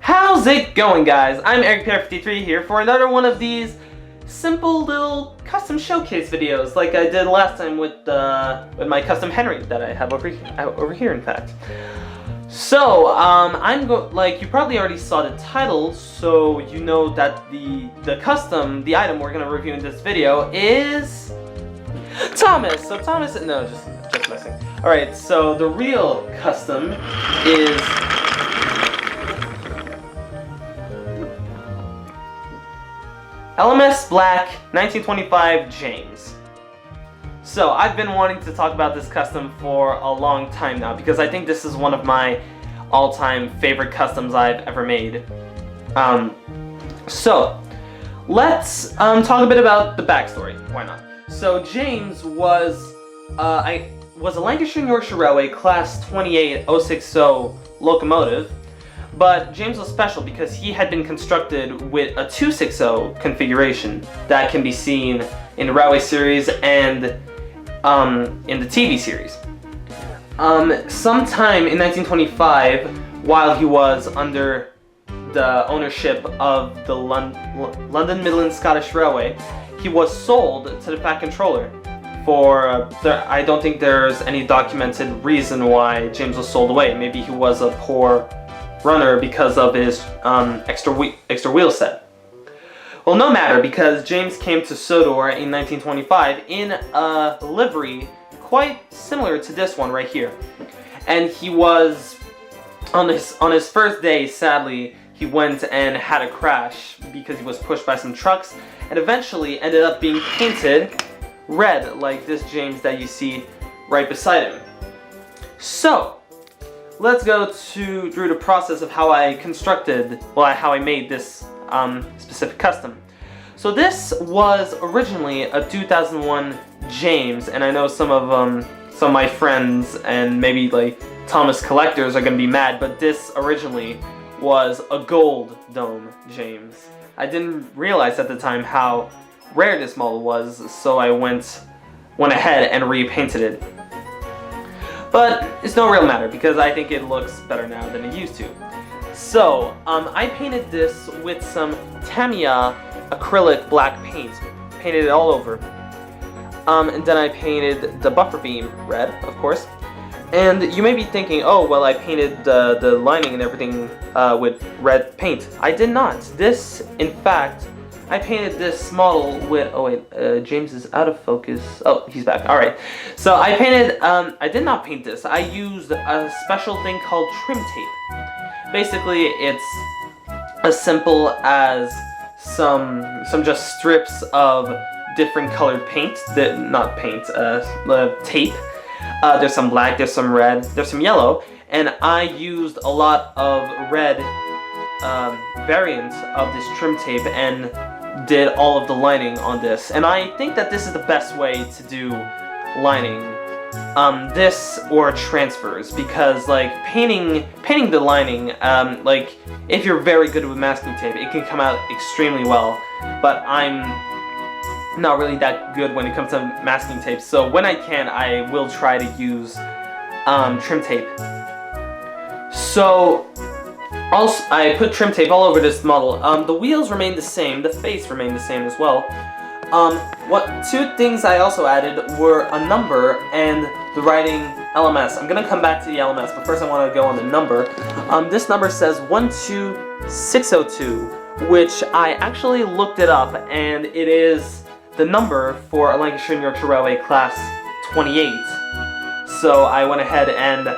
How's it going, guys? I'm eric-pierre 53 here for another one of these simple little custom showcase videos like I did last time with my custom Henry that I have over here, in fact. So, you probably already saw the title, so you know that the item we're gonna review in this video is Thomas. So Thomas, no, just messing. All right, so the real custom is LMS Black 1925 James. So I've been wanting to talk about this custom for a long time now because I think this is one of my all-time favorite customs I've ever made. So let's talk a bit about the backstory. Why not? So James was a Lancashire and Yorkshire Railway Class 28060 locomotive. But James was special because he had been constructed with a 260 configuration that can be seen in the Railway series and in the TV series. Sometime in 1925, while he was under the ownership of the London Midland Scottish Railway, he was sold to the Fat Controller for, I don't think there's any documented reason why James was sold away. Maybe he was a poor runner because of his extra wheel set. Well, no matter, because James came to Sodor in 1925 in a livery quite similar to this one right here, and he was on his first day. Sadly, he went and had a crash because he was pushed by some trucks, and eventually ended up being painted red like this James that you see right beside him. So let's go through the process of how I made this specific custom. So this was originally a 2001 James, and I know some of my friends and maybe like Thomas collectors are gonna be mad, but this originally was a gold dome James. I didn't realize at the time how rare this model was, so I went ahead and repainted it. But it's no real matter because I think it looks better now than it used to. So, I painted this with some Tamiya acrylic black paint. Painted it all over. And then I painted the buffer beam red, of course. And you may be thinking, oh, well, I painted the lining and everything with red paint. I did not. This, in fact, I painted this model with, James is out of focus. Oh, he's back. Alright. So I painted, I did not paint this. I used a special thing called trim tape. Basically, it's as simple as some just strips of different colored paint, tape. There's some black, there's some red, there's some yellow, and I used a lot of red variants of this trim tape and did all of the lining on this. And I think that this is the best way to do lining, this or transfers, because like painting the lining, like if you're very good with masking tape, it can come out extremely well, but I'm not really that good when it comes to masking tape, so when I can, I will try to use trim tape. So also, I put trim tape all over this model. The wheels remain the same, the face remained the same as well. Two things I also added were a number and the writing LMS. I'm gonna come back to the LMS, but first I want to go on the number. This number says 12602, which I actually looked it up, and it is the number for a Lancashire and Yorkshire Railway Class 28. So I went ahead and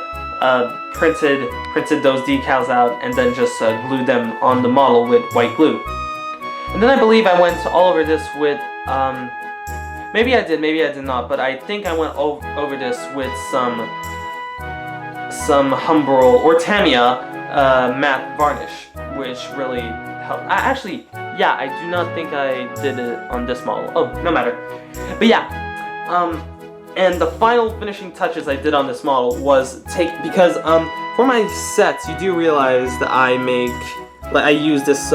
printed those decals out and then just glued them on the model with white glue. And then I believe I went all over this with, maybe I did not, but I think I went over this with some Humbrol or Tamiya matte varnish, which really helped. I do not think I did it on this model. Oh, no matter. But yeah, and the final finishing touches I did on this model was because for my sets, you do realize that I use this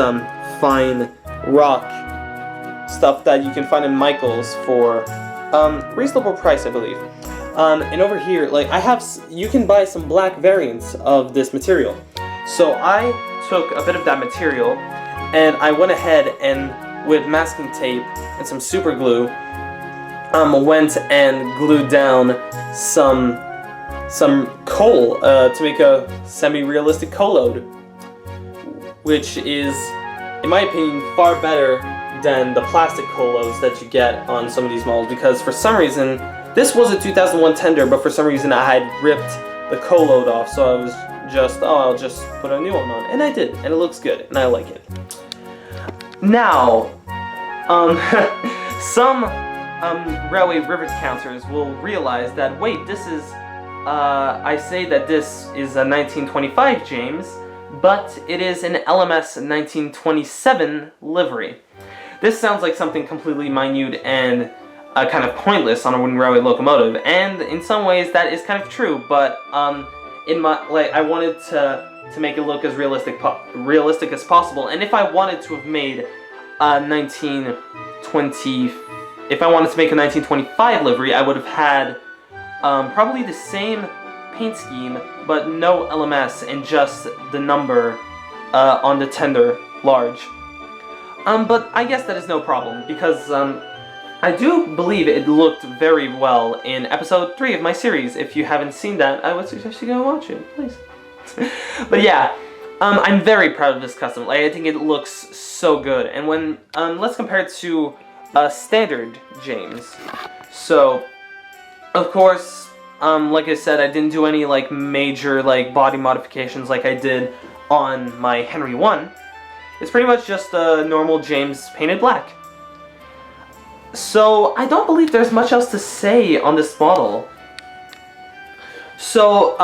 fine rock stuff that you can find in Michael's for reasonable price, I believe. And over here, you can buy some black variants of this material. So I took a bit of that material and I went ahead and with masking tape and some super glue went and glued down some coal to make a semi-realistic coal load, which is, in my opinion, far better than the plastic coal loads that you get on some of these models, because for some reason, this was a 2001 tender, but for some reason I had ripped the coal load off, so I was just, oh, I'll just put a new one on, and I did, and it looks good, and I like it. Now, some railway rivet counters will realize that, wait, this is, I say that this is a 1925 James, but it is an LMS 1927 livery. This sounds like something completely minute and kind of pointless on a wooden railway locomotive, and in some ways that is kind of true, but in my, I wanted to make it look as realistic as possible, and if I wanted to have made a 1920, if I wanted to make a 1925 livery, I would have had probably the same paint scheme, but no LMS and just the number on the tender large. But I guess that is no problem, because I do believe it looked very well in episode 3 of my series. If you haven't seen that, I would suggest you go watch it, please. But yeah, I'm very proud of this custom. Like, I think it looks so good. And when, let's compare it to a standard James. So, of course, like I said, I didn't do any like major like body modifications like I did on my Henry 1. It's pretty much just a normal James painted black. So I don't believe there's much else to say on this model. So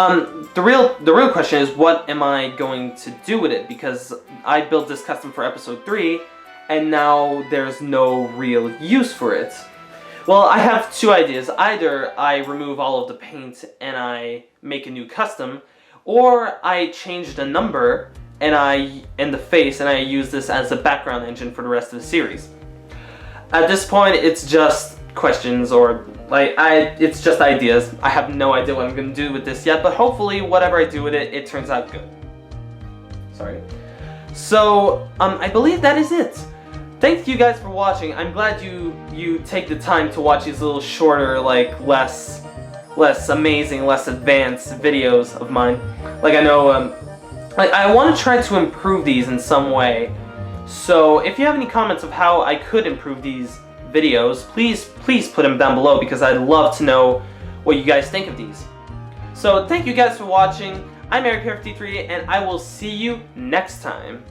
the real question is, what am I going to do with it? Because I built this custom for episode 3, and now there's no real use for it. Well, I have two ideas. Either I remove all of the paint and I make a new custom, or I change the number and the face, and I use this as a background engine for the rest of the series. At this point, it's just questions, or it's just ideas. I have no idea what I'm going to do with this yet, but hopefully whatever I do with it, it turns out good. Sorry. So, I believe that is it. Thank you guys for watching. I'm glad you take the time to watch these little shorter, like less amazing, less advanced videos of mine. Like, I know, I want to try to improve these in some way. So if you have any comments of how I could improve these videos, please put them down below, because I'd love to know what you guys think of these. So thank you guys for watching. I'm eric-pierre, and I will see you next time.